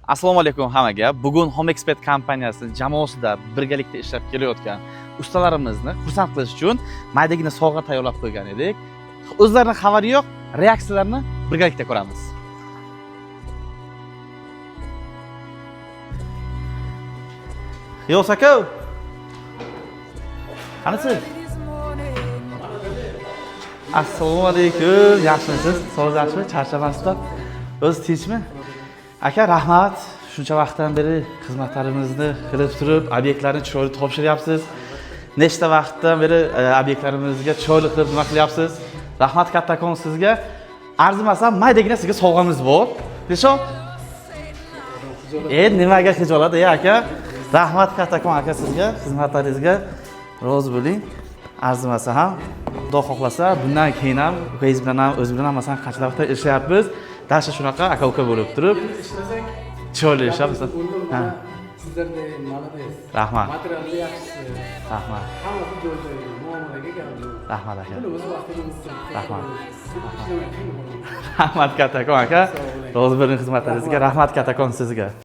Assalomu alaykum hammaga. Bugun Home Expert kompaniyasi jamoasida birgalikda ishlab kelayotgan ustalarimizni xursand qilish uchun maydagina sovg'a tayyorlab qo'ygan edik. O'zlarining xabari yo'q, reaksiyalarni birgalikda ko'ramiz. Yo'q aka. Qanisi? Assalomu alaykum. Yaxshimisiz? Sog'liq yaxshimi? Charchamasizlar? O'zi tinchmi? Aka, rahmat. Shuncha vaqtdan beri xizmatlarimizni qilib turib, obyektlarni chiroyli topshiryapsiz. Nechta vaqtdan beri obyektlarimizga chiroyli qilib nima qilyapsiz? Rahmat kattakon sizga. Arzimasam, maydagina sizga sovg'amiz bor. Desho? Nimaga xijolat aka? Rahmat kattakon aka sizga, xizmatlaringizga rozi bo'ling. Arzimasa ham, Xudo xohlasa, bundan keyin ham ukanggiz bilan ham, o'z bilan ham masalan qancha vaqtda ishlayapmiz. Dasha shunaqa aka-uka bo'lib turib, chiroyli ishlayapmiz. Ha. Sizlarga malades. Rahmat. Materialni yaxshisi. Rahmat. Hammasi joyida, muomalaga keldi. Rahmat aka. O'z vaqtingizni. Rahmat. Rahmat kattakon aka. Rozi bo'ling xizmatlaringizga. Rahmat kattakon sizga.